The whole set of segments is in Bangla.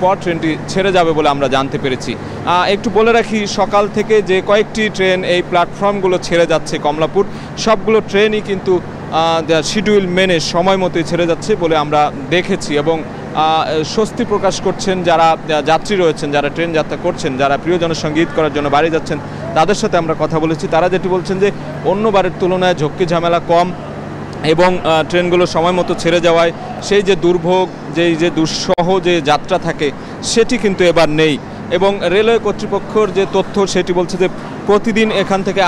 পর ট্রেনটি ছেড়ে যাবে বলে আমরা জানতে পেরেছি। একটু বলে রাখি, সকাল থেকে যে কয়েকটি ট্রেন এই প্ল্যাটফর্মগুলো ছেড়ে যাচ্ছে কমলাপুর, সবগুলো ট্রেনই কিন্তু শিডিউল মেনে সময় মতোই ছেড়ে যাচ্ছে বলে আমরা দেখেছি। এবং স্বস্তি প্রকাশ করছেন যারা যাত্রী রয়েছেন, যারা ট্রেন যাত্রা করছেন, যারা প্রিয়জনের সঙ্গে ঈদ করার জন্য বাড়ি যাচ্ছেন, তাদের সাথে আমরা কথা বলেছি। তারা যেটি বলছেন যে অন্যবারের তুলনায় ঝক্কি ঝামেলা কম এবং ট্রেনগুলো সময় মতো ছেড়ে যাওয়ায় সেই যে দুর্ভোগ, যে দুঃসহ যে যাত্রা থাকে সেটি কিন্তু এবার নেই। এবং রেলওয়ে কর্তৃপক্ষের যে তথ্য সেটি বলছে যে প্রতিদিন এখান থেকে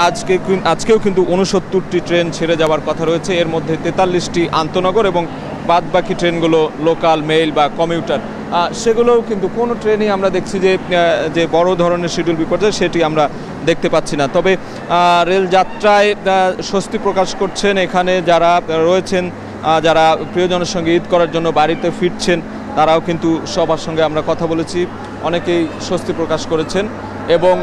আজকেও কিন্তু 69টি ট্রেন ছেড়ে যাওয়ার কথা রয়েছে। এর মধ্যে 43টি আন্তনগর এবং বাদবাকি ট্রেনগুলো লোকাল, মেইল বা কমিউটার, সেগুলোও কিন্তু কোনো ট্রেনই আমরা দেখছি যে বড় ধরনের শিডিউল বিপর্যয় সেটি আমরা দেখতে পাচ্ছি না। তবে রেল যাত্রায় স্বস্তি প্রকাশ করছেন এখানে যারা রয়েছেন, যারা প্রিয়জনের সঙ্গে ঈদ করার জন্য বাড়িতে ফিরছেন, তারাও কিন্তু সবার সঙ্গে আমরা কথা বলেছি, অনেকেই স্বস্তি প্রকাশ করেছেন। এবং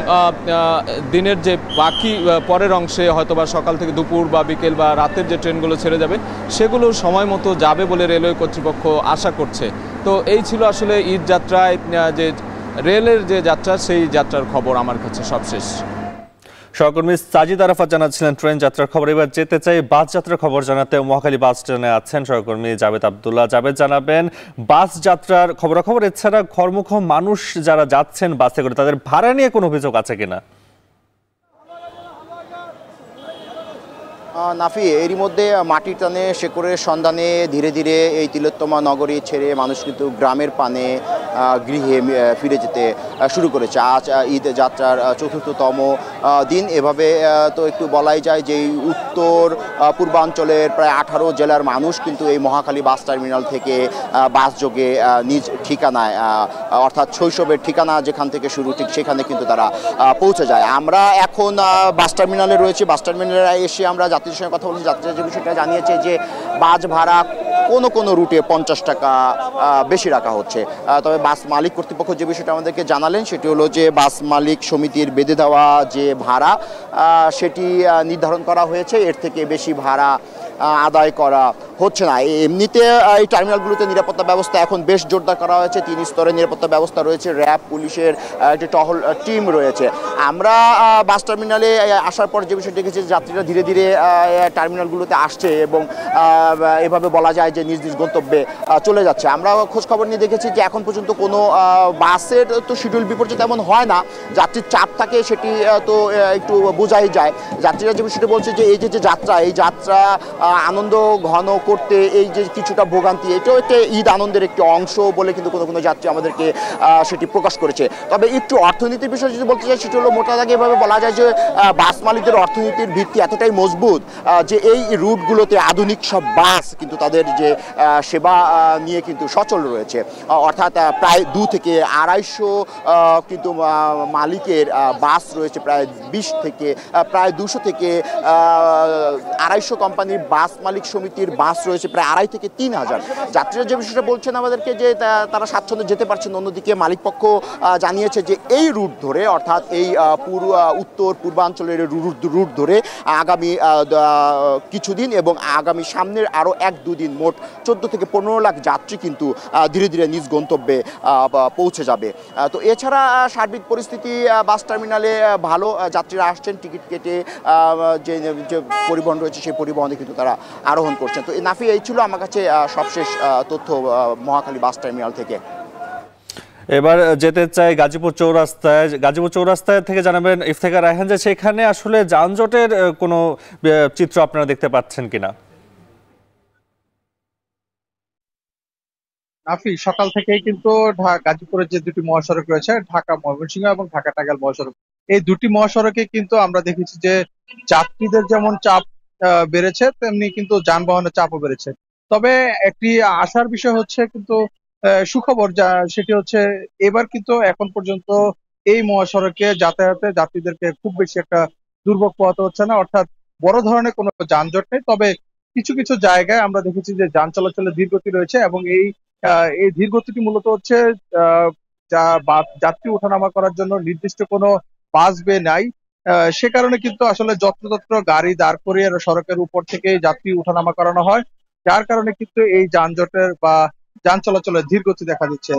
দিনের যে বাকি পরের অংশে হয়তোবা সকাল থেকে দুপুর বা বিকেল বা রাতের যে ট্রেনগুলো ছেড়ে যাবে সেগুলো সময় মতো যাবে বলে রেলওয়ে কর্তৃপক্ষ আশা করছে। তো এই ছিল আসলে ঈদ যাত্রায় যে রেলের যে যাত্রা, সেই যাত্রার খবর আমার কাছে সবশেষ। সহকর্মী সাজিদ আরাফাত জানাচ্ছিলেন ট্রেন যাত্রার খবর। এবার যেতে চাই বাস যাত্রার খবর জানাতে মহাখালী বাস স্ট্যান্ডে আছেন সহকর্মী জাবেদ আব্দুল্লাহ। জাবেদ, জানাবেন বাস যাত্রার খবরাখবর, এছাড়া ঘরমুখ মানুষ যারা যাচ্ছেন বাসে করে তাদের ভাড়া নিয়ে কোনো অভিযোগ আছে কিনা? নাফি, এরই মধ্যে মাটির টানে শেকড়ের সন্ধানে ধীরে ধীরে এই তিলোত্তমা নগরী ছেড়ে মানুষ কিন্তু গ্রামের পানে গৃহে ফিরে যেতে শুরু করেছে। আজ ঈদ যাত্রার ৪র্থতম দিন। এভাবে তো একটু বলাই যায় যে উত্তর পূর্বাঞ্চলের প্রায় 18 জেলার মানুষ কিন্তু এই মহাখালী বাস টার্মিনাল থেকে বাস যোগে নিজ ঠিকানায়, অর্থাৎ শৈশবের ঠিকানা যেখান থেকে শুরু, ঠিক সেখানে কিন্তু তারা পৌঁছে যায়। আমরা এখন বাস টার্মিনালে রয়েছি। বাস টার্মিনালে এসে আমরা যাত্রীর সঙ্গে কথা বলছি। যাত্রীরা যে বিষয়টা জানিয়েছে যে বাস ভাড়া কোনো রুটে 50 টাকা বেশি রাখা হচ্ছে। তবে বাস মালিক কর্তৃপক্ষ যে বিষয়টা আমাদেরকে জানালেন সেটি হলো যে বাস মালিক সমিতির বেঁধে দেওয়া যে ভাড়া সেটি নির্ধারণ করা হয়েছে, এর থেকে বেশি ভাড়া আদায় করা হচ্ছে না। এমনিতে এই টার্মিনালগুলোতে নিরাপত্তা ব্যবস্থা এখন বেশ জোরদার করা হয়েছে। 3 স্তরের নিরাপত্তা ব্যবস্থা রয়েছে, র্যাব, পুলিশের একটি টহল টিম রয়েছে। আমরা বাস টার্মিনালে আসার পর যে বিষয়টি দেখেছি, যাত্রীরা ধীরে ধীরে টার্মিনালগুলোতে আসছে এবং এভাবে বলা যায় যে নিজ নিজ গন্তব্যে চলে যাচ্ছে। আমরা খোঁজখবর নিয়ে দেখেছি যে এখন পর্যন্ত কোনো বাসের তো শিডিউল বিপর্যয় তেমন হয় না, যাত্রীর চাপ থাকে সেটি তো একটু বোঝাই যায়। যাত্রীরা যে বিষয়টি বলছে যে এই যে যাত্রা, এই যাত্রা আনন্দ ঘন করতে এই যে কিছুটা ভোগান্তি, এটাও একটা ঈদ আনন্দের একটি অংশ বলে কিন্তু কোনো যাত্রী আমাদেরকে সেটি প্রকাশ করেছে। তবে একটু অর্থনীতির বিষয় যদি বলতে চাই, সেটি হলো মোটা দাগে এভাবে বলা যায় যে বাস মালিকদের অর্থনীতির ভিত্তি এতটাই মজবুত যে এই রুটগুলোতে আধুনিক সব বাস কিন্তু তাদের যে সেবা নিয়ে কিন্তু সচল রয়েছে। অর্থাৎ প্রায় 2 থেকে 250 কিন্তু মালিকের বাস রয়েছে, প্রায় 20 থেকে প্রায় 200 থেকে 250 কোম্পানির বাস মালিক সমিতির বাস রয়েছে প্রায় 2,500 থেকে 3,000। যাত্রীরা যে বিষয়টা বলছেন আমাদেরকে যে তারা স্বাচ্ছন্দ্যে যেতে পারছেন। অন্যদিকে মালিকপক্ষ জানিয়েছে যে এই রুট ধরে, অর্থাৎ এই উত্তর পূর্বাঞ্চলের রুট ধরে আগামী কিছুদিন এবং আগামী সামনের আরও 1-2 দিন মোট 14 থেকে 15 লাখ যাত্রী কিন্তু ধীরে ধীরে নিজ গন্তব্যে পৌঁছে যাবে। তো এছাড়া সার্বিক পরিস্থিতি বাস টার্মিনালে ভালো, যাত্রীরা আসছেন টিকিট কেটে, যে পরিবহন রয়েছে সেই পরিবহনে কিন্তু তারা আরোহণ করছেন। তো নাফি, এই ছিল আমার কাছে সবশেষ তথ্য মহাখালী বাস টার্মিনাল থেকে। এবার যেতে চাই গাজীপুর চৌরাস্তায়। গাজীপুর চৌরাস্তায় থেকে জানাবেন ইফতেখার রায়হান যে সেখানে আসলে যানজটের কোনো চিত্র আপনারা দেখতে পাচ্ছেন কিনা? নাফি, সকাল থেকেই কিন্তু গাজীপুরের যে 2টি মহাসড়ক রয়েছে, ঢাকা ময়মনসিংহ এবং ঢাকা টাঙ্গাইল মহাসড়ক, এই 2টি মহাসড়কে কিন্তু আমরা দেখেছি যে যাত্রীদের যেমন চাপ বেড়েছে, তেমনি কিন্তু যানবাহনের চাপও বেড়েছে। তবে একটি আশার বিষয় হচ্ছে কিন্তু সুখবর, সেটি হচ্ছে এবার কিন্তু এখন পর্যন্ত এই মহাসড়কে যাতায়াতে যাত্রীদেরকে খুব বেশি একটা দুর্ভোগ পোহাতে হচ্ছে না, অর্থাৎ বড় ধরনের কোনো যানজট নেই। তবে কিছু কিছু জায়গায় আমরা দেখেছি যে যান চলাচলের ধীরগতি রয়েছে এবং এই ধীরগতিটি মূলত হচ্ছে যাত্রী ওঠানামা করার জন্য নির্দিষ্ট কোনো বাস বে নাই। সে কারণে কিন্তু আসলে যত্রতত্র গাড়ি দাঁড় করিয়ে সড়কের উপর থেকে যাত্রী ওঠানামা করানো হয়, যার কারণে কিন্তু এই যানজটের বা যান চলাচলের ধীরগতি দেখা দিচ্ছে।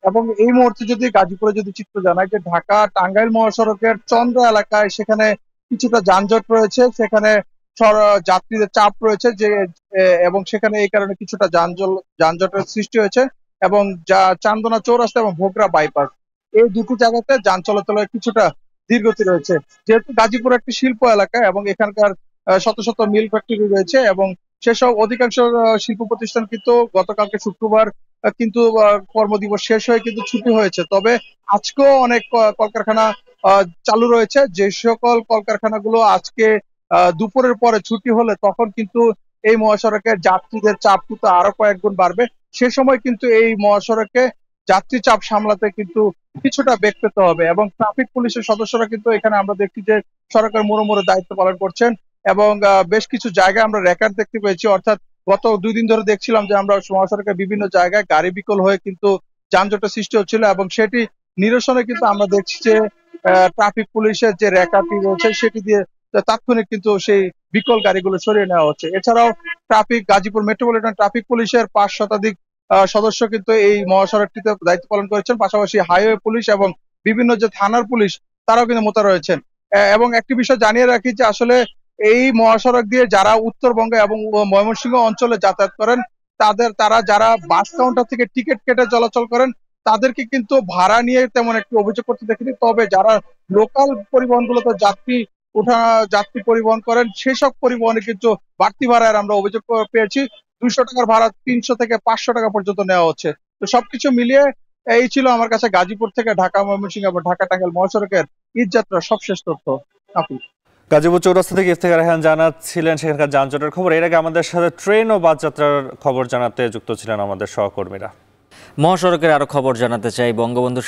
এবং এই মুহূর্তে যদি গাজীপুরে যদি চিত্র জানাই যে ঢাকা টাঙ্গাইল মহাসড়কের চন্দ্র এলাকায় সেখানে কিছুটা যানজট রয়েছে, সেখানে যাত্রীদের চাপ রয়েছে যে এবং সেখানে এই কারণে কিছুটা যানজটের সৃষ্টি হয়েছে এবং যা চান্দনা চৌরাস্তা এবং ভোগড়া বাইপাস এই দুটি জায়গাতে যান চলাচলের কিছুটা ধীরগতি রয়েছে। যেহেতু গাজীপুর একটি শিল্প এলাকা এবং এখানকার শত শত মিল ফ্যাক্টরি রয়েছে এবং সেসব অধিকাংশ শিল্প প্রতিষ্ঠান কিন্তু গতকালকে শুক্রবার কিন্তু কর্মদিবস শেষ হয়ে কিন্তু ছুটি হয়েছে। তবে আজকেও অনেক কলকারখানা চালু রয়েছে। যে সকল কলকারখানাগুলো আজকে দুপুরের পরে ছুটি হলে তখন কিন্তু এই মহাসড়কে যাত্রীদের চাপ কিন্তু আরো কয়েক গুণ বাড়বে। সে সময় কিন্তু এই মহাসড়কে যাত্রী চাপ সামলাতে কিন্তু কিছুটা বেগ পেতে হবে এবং ট্রাফিক পুলিশের সদস্যরা কিন্তু এখানে আমরা দেখছি যে সরকার মোড়ে মোড়ে দায়িত্ব পালন করছেন এবং বেশ কিছু জায়গায় আমরা রেকর্ড দেখতে পেয়েছি। অর্থাৎ গত 2 দিন ধরে দেখছিলাম যে আমরা মহাসড়কের বিভিন্ন জায়গায় গাড়ি বিকল হয়ে কিন্তু যানজটের সৃষ্টি হচ্ছিল এবং সেটি নিরসনে কিন্তু আমরা দেখছি যে ট্রাফিক পুলিশের যে রেকর্ডটি রয়েছে সেটি দিয়ে তাৎক্ষণিক কিন্তু সেই বিকল গাড়িগুলো সরিয়ে নেওয়া হচ্ছে। এছাড়াও গাজীপুর মেট্রোপলিটন ট্রাফিক পুলিশের 5 শতাধিক সদস্য কিন্তু এই মহাসড়কটিতে দায়িত্ব পালন করেছেন। পাশাপাশি হাইওয়ে পুলিশ এবং বিভিন্ন যে থানার পুলিশ তারাও কিন্তু মোতায়েন রয়েছেন। এবং একটি বিষয় জানিয়ে রাখি যে আসলে এই মহাসড়ক দিয়ে যারা উত্তরবঙ্গ এবং ময়মনসিংহ অঞ্চলে যাতায়াত করেন তারা যারা বাস কাউন্টার থেকে টিকিট কেটে চলাচল করেন তাদেরকে কিন্তু ভাড়া নিয়ে তেমন একটি অভিযোগ করতে দেখিনি। তবে যারা লোকাল পরিবহনগুলোতে যাত্রী পরিবহন করেন সেসব পরিবহনে কিন্তু বাড়তি ভাড়ার আমরা অভিযোগ পেয়েছি। 200 টাকার ভাড়া 300 থেকে 500 টাকা পর্যন্ত নেওয়া হচ্ছে। তো সবকিছু মিলিয়ে এই ছিল আমার কাছে গাজীপুর থেকে ঢাকা ময়মনসিংহ এবং ঢাকা টাঙ্গাইল মহাসড়কের ঈদযাত্রার সবশেষ তথ্য। গাজীপুর চৌরাস্তা থেকে ইফতেখার রায়হান জানাচ্ছিলেন সেখানকার যানজটের খবর। এর আগে আমাদের সাথে ট্রেন ও বাস যাত্রার খবর জানাতে যুক্ত ছিলেন আমাদের সহকর্মীরা। মহাসড়কের আরো খবর জানাতে চাই। বঙ্গবন্ধু